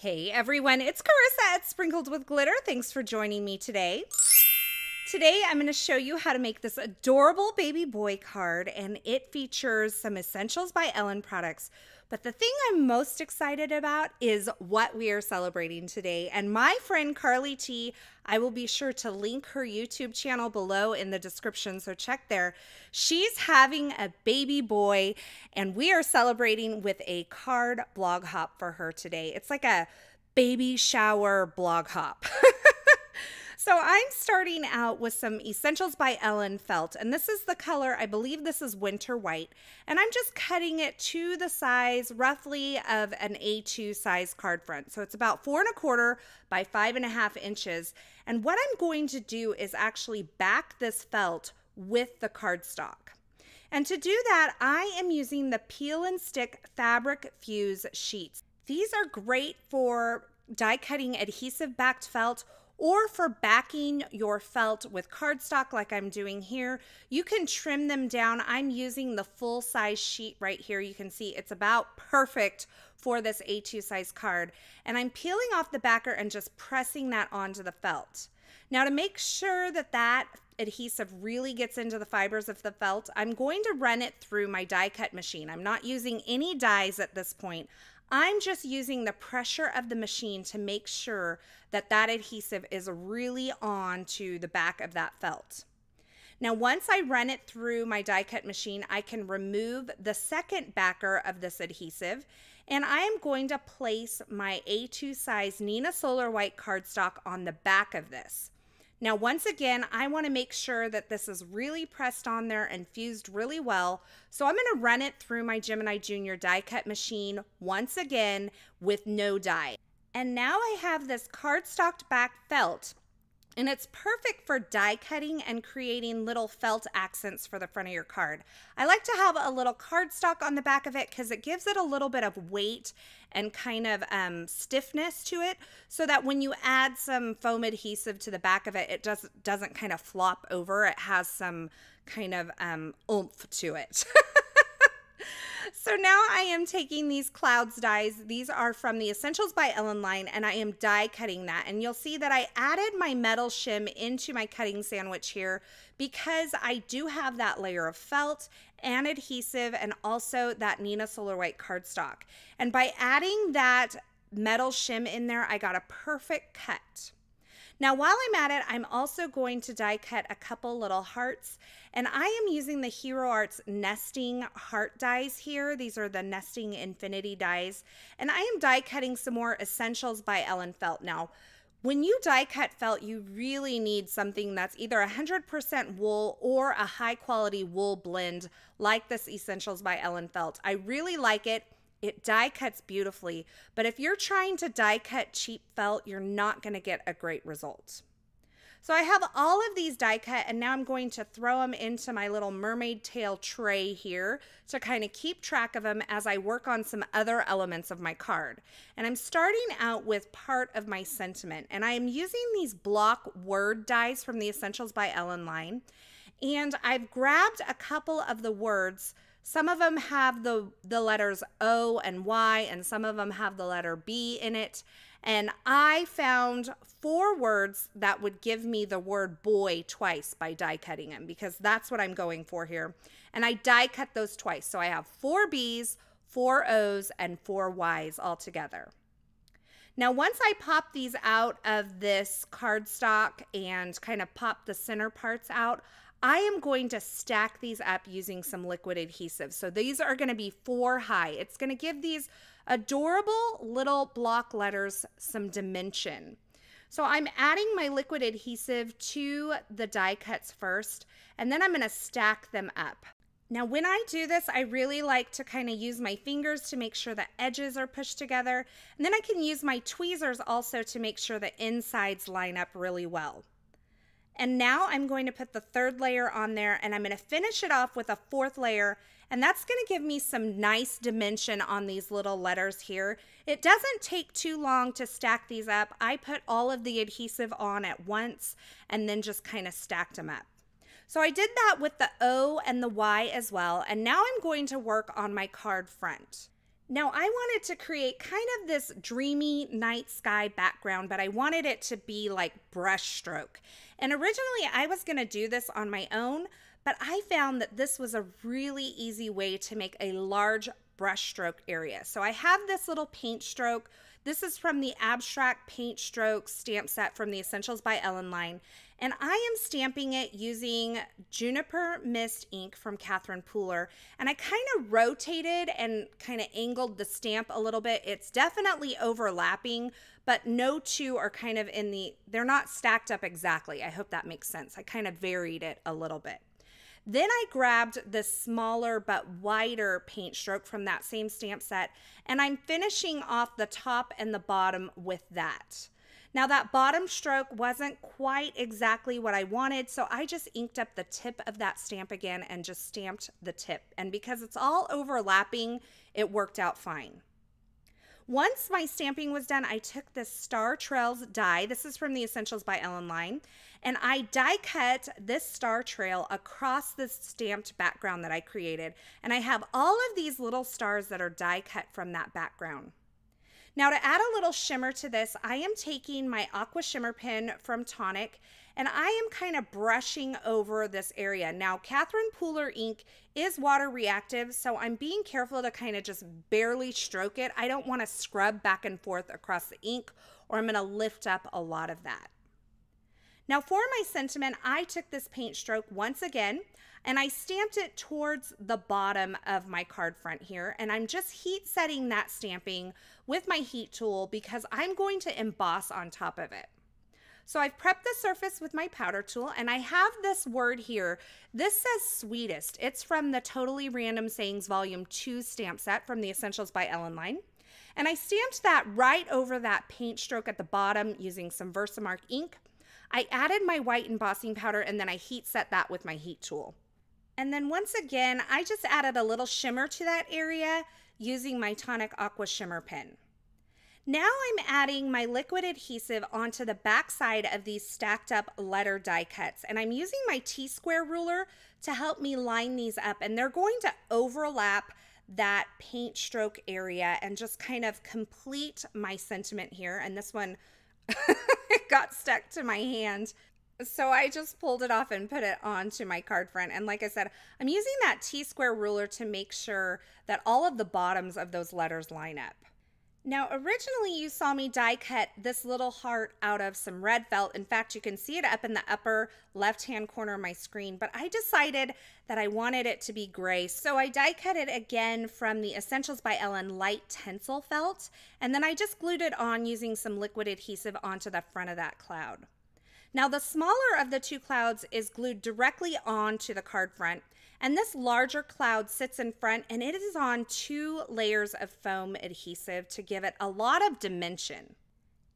Hey everyone, it's Carissa at Sprinkled with Glitter. Thanks for joining me today. Today I'm going to show you how to make this adorable baby boy card, and it features some Essentials by Ellen products. But the thing I'm most excited about is what we are celebrating today. And my friend Carly T, I will be sure to link her YouTube channel below in the description, so check there. She's having a baby boy, and we are celebrating with a card blog hop for her today. It's like a baby shower blog hop. So I'm starting out with some Essentials by Ellen felt, and this is the color, I believe this is Winter White, and I'm just cutting it to the size roughly of an A2 size card front. So it's about 4 1/4 by 5.5 inches. And what I'm going to do is actually back this felt with the cardstock. And to do that, I am using the Peel and Stick Fabric Fuse sheets. These are great for die cutting adhesive backed felt, or for backing your felt with cardstock like I'm doing here. You can trim them down. I'm using the full size sheet right here. You can see it's about perfect for this A2 size card. And I'm peeling off the backer and just pressing that onto the felt. Now, to make sure that that adhesive really gets into the fibers of the felt, I'm going to run it through my die cut machine. I'm not using any dies at this point. I'm just using the pressure of the machine to make sure that that adhesive is really on to the back of that felt. Now, once I run it through my die cut machine, I can remove the second backer of this adhesive, and I am going to place my A2 size Nina Solar White cardstock on the back of this. Now, once again, I want to make sure that this is really pressed on there and fused really well. So I'm going to run it through my Gemini Junior die cut machine once again with no die. And now I have this cardstocked back felt, and it's perfect for die cutting and creating little felt accents for the front of your card. I like to have a little cardstock on the back of it because it gives it a little bit of weight and kind of stiffness to it, so that when you add some foam adhesive to the back of it, it doesn't kind of flop over. It has some kind of oomph to it. So now I am taking these clouds dies. These are from the Essentials by Ellen line, and I am die cutting that. And you'll see that I added my metal shim into my cutting sandwich here because I do have that layer of felt and adhesive and also that Nina Solar White cardstock. And by adding that metal shim in there, I got a perfect cut. Now, while I'm at it, I'm also going to die cut a couple little hearts, and I am using the Hero Arts nesting heart dies here. These are the nesting infinity dies, and I am die cutting some more Essentials by Ellen felt. Now, when you die cut felt, you really need something that's either 100% wool or a high quality wool blend like this Essentials by Ellen felt. I really like it. It die cuts beautifully, but if you're trying to die cut cheap felt, you're not going to get a great result. So I have all of these die cut, and now I'm going to throw them into my little mermaid tail tray here to kind of keep track of them as I work on some other elements of my card. And I'm starting out with part of my sentiment, and I am using these block word dies from the Essentials by Ellen line, and I've grabbed a couple of the words. Some of them have the letters O and Y, and some of them have the letter B in it. And I found 4 words that would give me the word boy twice by die cutting them, because that's what I'm going for here. And I die cut those twice. So I have 4 B's, 4 O's, and 4 Y's all together. Now, once I pop these out of this cardstock and kind of pop the center parts out, I am going to stack these up using some liquid adhesive. So these are going to be 4 high. It's going to give these adorable little block letters some dimension. So I'm adding my liquid adhesive to the die cuts first, and then I'm going to stack them up. Now, when I do this, I really like to kind of use my fingers to make sure the edges are pushed together. And then I can use my tweezers also to make sure the insides line up really well. And now I'm going to put the 3rd layer on there, and I'm going to finish it off with a 4th layer, and that's going to give me some nice dimension on these little letters here. It doesn't take too long to stack these up. I put all of the adhesive on at once and then just kind of stacked them up. So I did that with the O and the Y as well, and now I'm going to work on my card front. Now I wanted to create kind of this dreamy night sky background, but I wanted it to be like brush stroke. And originally I was going to do this on my own, but I found that this was a really easy way to make a large brush stroke area. So I have this little paint stroke. This is from the Abstract Paint Stroke stamp set from the Essentials by Ellen line. And I am stamping it using Juniper Mist ink from Catherine Pooler. And I kind of rotated and kind of angled the stamp a little bit. It's definitely overlapping, but no two are kind of they're not stacked up exactly. I hope that makes sense. I kind of varied it a little bit. Then I grabbed the smaller but wider paint stroke from that same stamp set, and I'm finishing off the top and the bottom with that. Now that bottom stroke wasn't quite exactly what I wanted, so I just inked up the tip of that stamp again and just stamped the tip. And because it's all overlapping, it worked out fine. Once my stamping was done, I took this Star Trails die. This is from the Essentials by Ellen line. And I die cut this star trail across this stamped background that I created. And I have all of these little stars that are die cut from that background. Now to add a little shimmer to this, I am taking my Aqua Shimmer pen from Tonic and I am kind of brushing over this area. Now Catherine Pooler ink is water reactive, so I'm being careful to kind of just barely stroke it. I don't want to scrub back and forth across the ink or I'm going to lift up a lot of that. Now for my sentiment, I took this paint stroke once again and I stamped it towards the bottom of my card front here, and I'm just heat setting that stamping with my heat tool because I'm going to emboss on top of it. So I've prepped the surface with my powder tool and I have this word here. This says Sweetest. It's from the Totally Random Sayings Volume 2 stamp set from the Essentials by Ellen line. And I stamped that right over that paint stroke at the bottom using some Versamark ink. I added my white embossing powder and then I heat set that with my heat tool. And then once again, I just added a little shimmer to that area using my Tonic Aqua Shimmer pen. Now I'm adding my liquid adhesive onto the back side of these stacked up letter die cuts. And I'm using my T-square ruler to help me line these up. And they're going to overlap that paint stroke area and just kind of complete my sentiment here. And this one it got stuck to my hand. So I just pulled it off and put it onto my card front. And like I said, I'm using that T-square ruler to make sure that all of the bottoms of those letters line up. Now, originally you saw me die cut this little heart out of some red felt. In fact, you can see it up in the upper left-hand corner of my screen, but I decided that I wanted it to be gray. So I die cut it again from the Essentials by Ellen light Tinsel felt, and then I just glued it on using some liquid adhesive onto the front of that cloud. Now the smaller of the two clouds is glued directly onto the card front, and this larger cloud sits in front and it is on 2 layers of foam adhesive to give it a lot of dimension.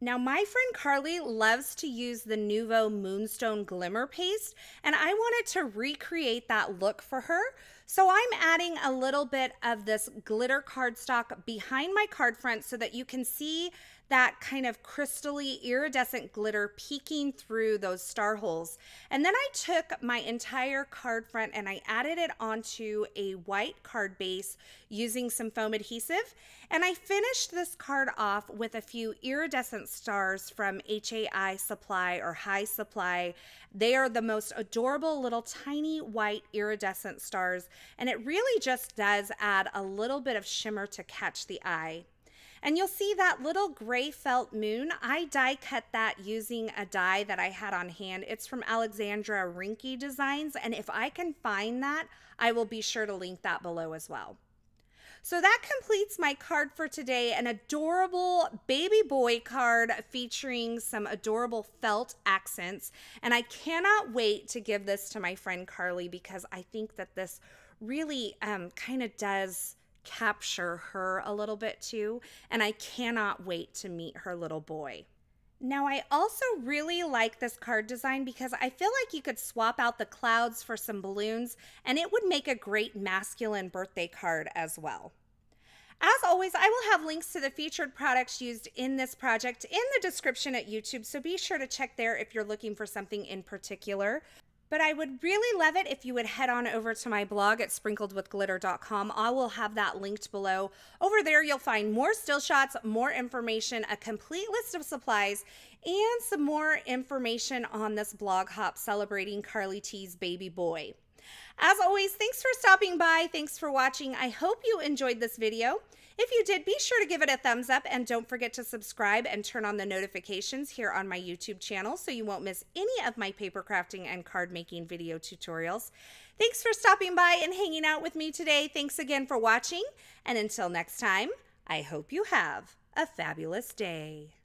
Now my friend Carly loves to use the Nuvo Moonstone Glimmer Paste, and I wanted to recreate that look for her. So I'm adding a little bit of this glitter cardstock behind my card front so that you can see that kind of crystally iridescent glitter peeking through those star holes. And then I took my entire card front and I added it onto a white card base using some foam adhesive. And I finished this card off with a few iridescent stars from HAI Supply or High Supply. They are the most adorable little tiny white iridescent stars, and it really just does add a little bit of shimmer to catch the eye. And you'll see that little gray felt moon. I die cut that using a die that I had on hand. It's from Alexandra Reinker Designs, and if I can find that, I will be sure to link that below as well. So that completes my card for today, an adorable baby boy card featuring some adorable felt accents. And I cannot wait to give this to my friend Carly because I think that this really kind of does capture her a little bit too. And I cannot wait to meet her little boy. Now, I also really like this card design because I feel like you could swap out the clouds for some balloons and it would make a great masculine birthday card as well. As always, I will have links to the featured products used in this project in the description at YouTube, so be sure to check there if you're looking for something in particular. But I would really love it if you would head on over to my blog at sprinkledwithglitter.com. I will have that linked below. Over there, you'll find more still shots, more information, a complete list of supplies, and some more information on this blog hop celebrating Carly T's baby boy. As always, thanks for stopping by. Thanks for watching. I hope you enjoyed this video. If you did, be sure to give it a thumbs up and don't forget to subscribe and turn on the notifications here on my YouTube channel so you won't miss any of my paper crafting and card making video tutorials. Thanks for stopping by and hanging out with me today. Thanks again for watching, and until next time, I hope you have a fabulous day.